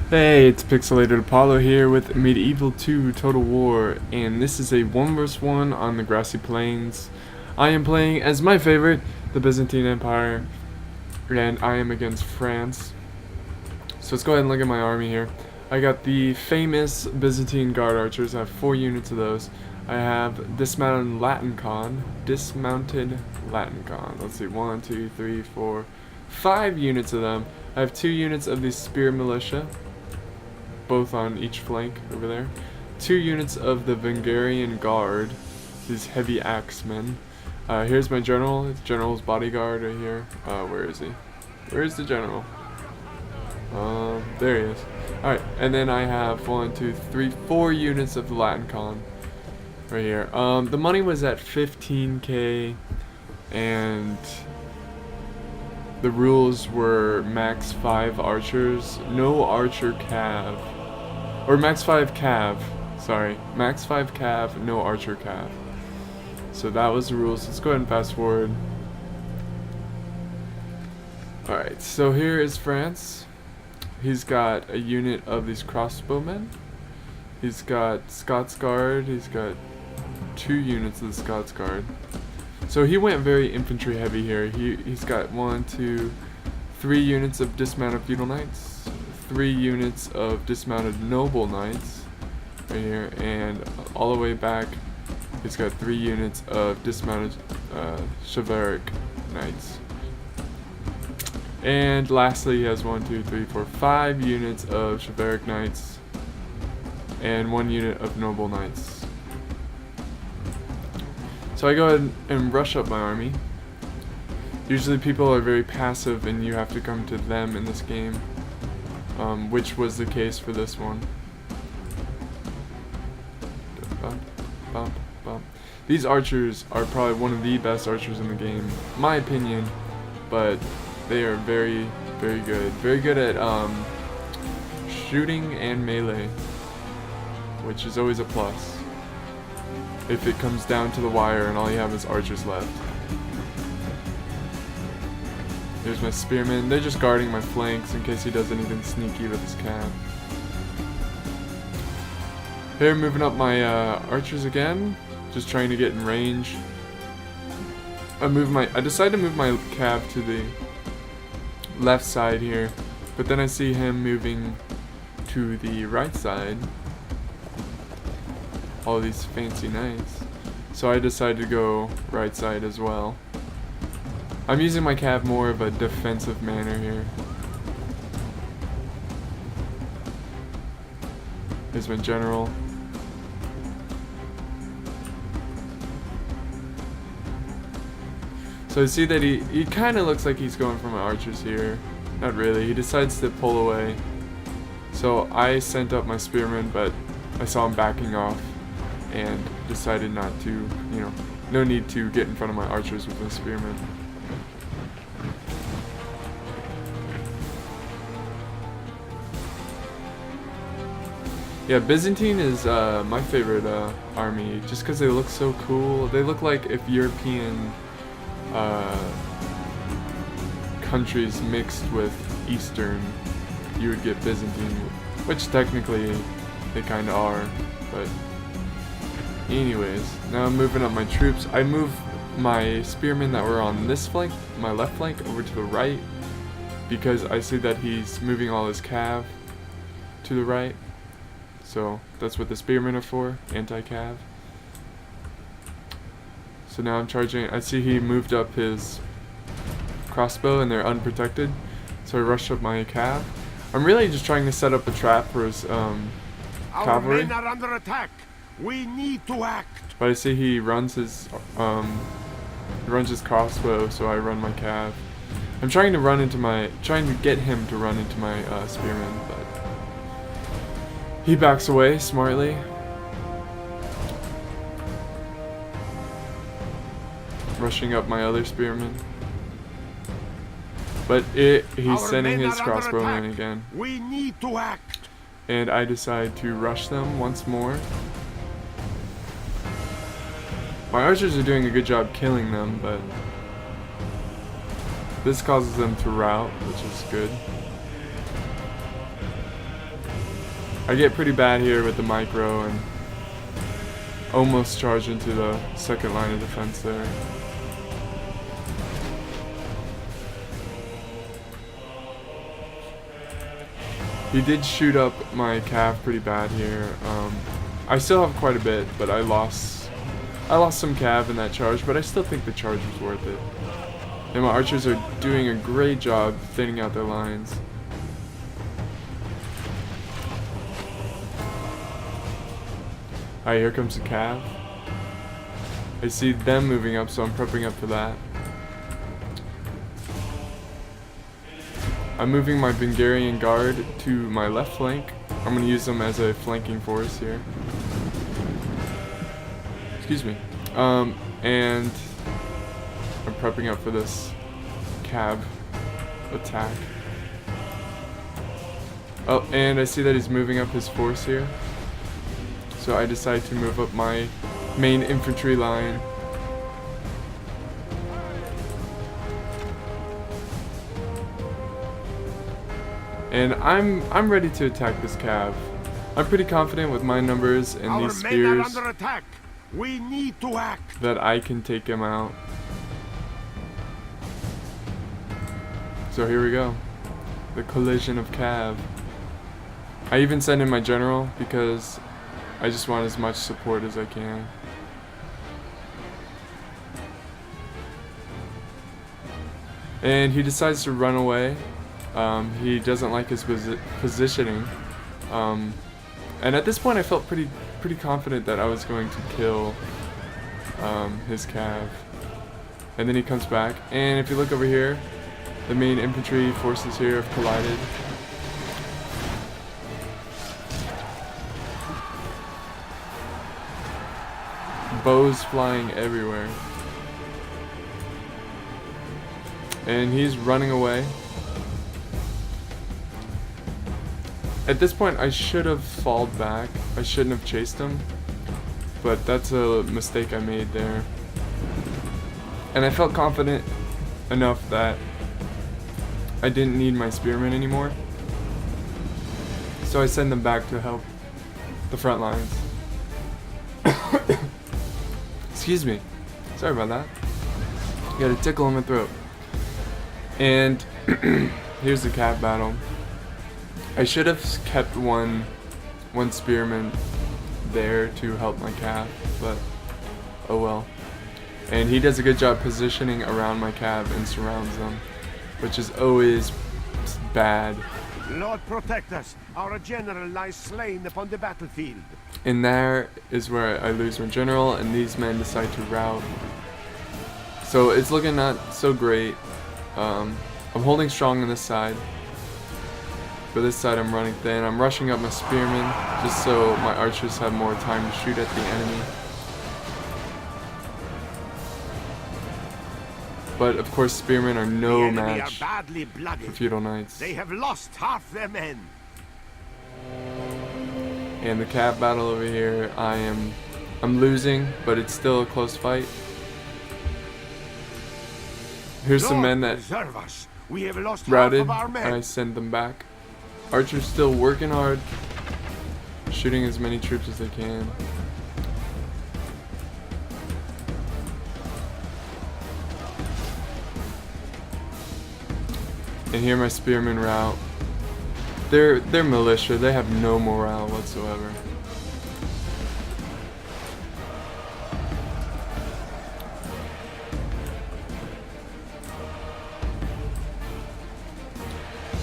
Hey, it's Pixelated Apollo here with Medieval 2 Total War, and this is a 1 vs 1 on the grassy plains. I am playing as my favorite, the Byzantine Empire, and I am against France. So let's go ahead and look at my army here. I got the famous Byzantine Guard Archers. I have 4 units of those. I have dismounted Latin Con. Let's see, 1, 2, 3, 4, 5 units of them. I have 2 units of the Spear Militia, both on each flank over there. 2 units of the Vengarian Guard, these heavy axemen. Here's my general. It's General's bodyguard right here. Where is he? Where's the general? There he is. Alright, and then I have 1, 2, 3, 4 units of the Latin Con right here. The money was at 15k, and the rules were max 5 archers, no archer cav. Or max 5 cav, sorry. Max 5 cav, no archer cav. So that was the rules. Let's go ahead and fast forward. Alright, so here is France. He's got a unit of these crossbowmen. He's got Scots Guard. He's got 2 units of the Scots Guard. So he went very infantry heavy here. He's got 1, 2, 3 units of dismounted feudal knights, 3 units of dismounted noble knights right here, and all the way back he's got 3 units of dismounted chivalric knights. And lastly he has 1, 2, 3, 4, 5 units of chivalric knights and 1 unit of noble knights. So I go ahead and rush up my army. Usually people are very passive and you have to come to them in this game, which was the case for this one. Bump, bump, bump. These archers are probably one of the best archers in the game, my opinion, but they are very, very good. Very good at shooting and melee, which is always a plus if it comes down to the wire and all you have is archers left. There's my spearmen. They're just guarding my flanks in case he does anything sneaky with his cav. Here, moving up my archers again, just trying to get in range. I decided to move my cav to the left side here, but then I see him moving to the right side. All these fancy knights. So I decided to go right side as well. I'm using my cav more of a defensive manner here. Here's my general. So I see that he kind of looks like he's going for my archers here. Not really. He decides to pull away. So I sent up my spearmen, but I saw him backing off and decided not to, no need to get in front of my archers with my spearmen. Yeah, Byzantine is my favorite army, just because they look so cool. They look like if European countries mixed with Eastern, you would get Byzantine, which technically they kind of are, but anyways, now I'm moving up my troops. I move my spearmen that were on this flank, my left flank, over to the right, because I see that he's moving all his cav to the right. So that's what the spearmen are for, anti-cav. So now I'm charging. I see he moved up his crossbow and they're unprotected, so I rush up my cav. I'm really just trying to set up a trap for his cavalry. Our men are under attack. We need to act. But I see he runs his crossbow, so I run my cav. I'm trying to get him to run into my spearmen, but he backs away smartly. Rushing up my other spearmen. But he's sending his crossbowmen again. We need to act. And I decide to rush them once more. My archers are doing a good job killing them, but This causes them to rout, which is good. I get pretty bad here with the micro and almost charge into the second line of defense there. He did shoot up my cav pretty bad here. I still have quite a bit, but I lost some cav in that charge, but I still think the charge was worth it. And my archers are doing a great job thinning out their lines. Alright, here comes the cav. I see them moving up, so I'm prepping up for that. I'm moving my Bulgarian guard to my left flank. I'm going to use them as a flanking force here. Excuse me. And I'm prepping up for this cav attack. Oh, and I see that he's moving up his force here. So I decide to move up my main infantry line. And I'm ready to attack this cav. I'm pretty confident with my numbers and these spears men are under attack. We need to act. that I can take him out. So here we go. The collision of cav. I even send in my general because I just want as much support as I can. And he decides to run away. He doesn't like his positioning. And at this point I felt pretty confident that I was going to kill his cav. And then he comes back, and if you look over here, the main infantry forces here have collided. Bows flying everywhere. And he's running away. At this point, I should have falled back. I shouldn't have chased him. But that's a mistake I made there. And I felt confident enough that I didn't need my spearmen anymore. So I send them back to help the front lines. Excuse me. Sorry about that. Got a tickle in my throat. And here's the cav battle. I should have kept one spearman there to help my cav, but oh well. And he does a good job positioning around my cav and surrounds them, which is always bad. Lord protect us. Our general lies slain upon the battlefield. And there is where I lose my general, and these men decide to rout. So it's looking not so great. I'm holding strong on this side. For this side I'm running thin. I'm rushing up my spearmen just so my archers have more time to shoot at the enemy. But of course spearmen are no match for feudal knights. They have lost half their men. And the cav battle over here, I'm losing, but it's still a close fight. Here's some men that We have lost routed, half of our men. and I send them back. Archers still working hard, shooting as many troops as they can. And here my spearmen rout. They're militia, they have no morale whatsoever.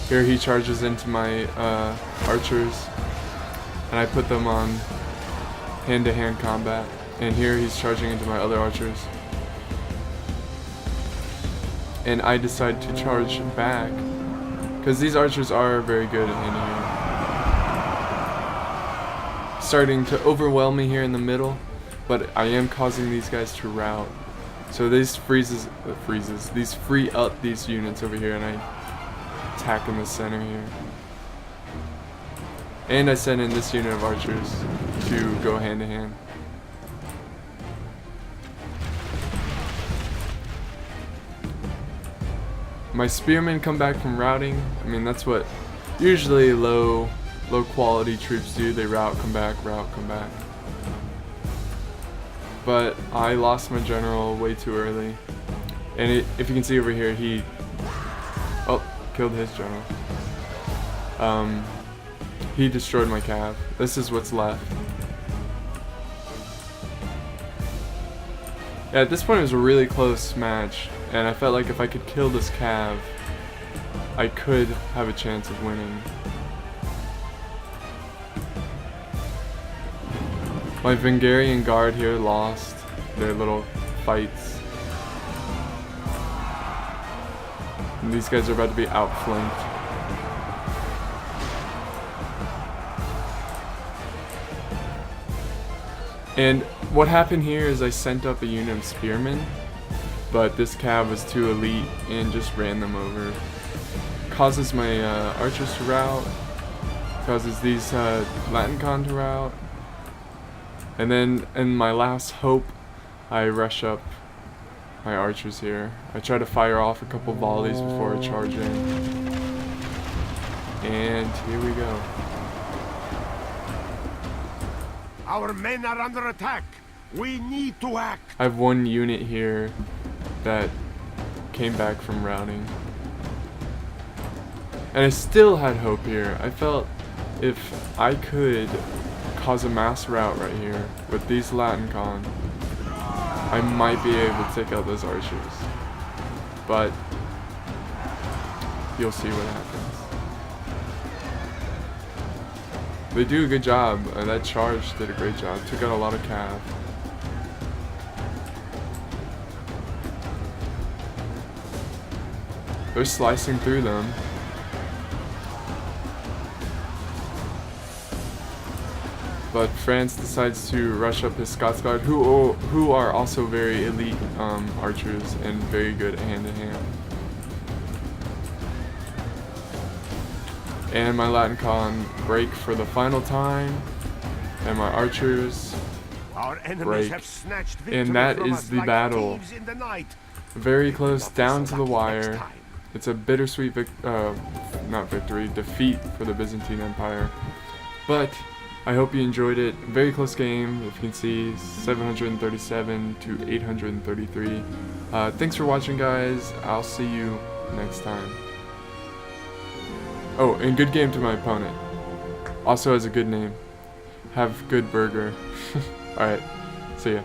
Here he charges into my archers, and I put them on hand-to-hand combat. And here he's charging into my other archers. And I decide to charge back, because these archers are very good at hand-to-hand. Starting to overwhelm me here in the middle, but I am causing these guys to rout. So this these free up these units over here, and I attack in the center here. And I send in this unit of archers to go hand to hand. My spearmen come back from routing. I mean, that's what usually low low quality troops do. They rout, come back, rout, come back. But I lost my general way too early. And if you can see over here, he killed his general. He destroyed my cav. This is what's left. Yeah, at this point it was a really close match, and I felt like if I could kill this cav, I could have a chance of winning. My Vengarian guard here lost their little fights. And these guys are about to be outflanked. And what happened here is I sent up a unit of spearmen, but this cav was too elite and just ran them over. Causes my archers to rout, causes these Latin con to rout, and then in my last hope, I rush up my archers here. I try to fire off a couple volleys before I charge in, and here we go. Our men are under attack. We need to act. I have one unit here that came back from routing. And I still had hope here. I felt if I could cause a mass rout right here with these Latin con, I might be able to take out those archers. But you'll see what happens. They do a good job. That charge did a great job. Took out a lot of cav. They're slicing through them. But France decides to rush up his Scots Guard, who are also very elite archers and very good hand-to-hand. And my Latin con break for the final time, and my archers break. And that is the battle. Very close, down to the wire. It's a bittersweet defeat for the Byzantine Empire. But I hope you enjoyed it. Very close game. If you can see, 737 to 833. Thanks for watching, guys. I'll see you next time. Oh, and good game to my opponent. Also has a good name. Have good burger. Alright, see ya.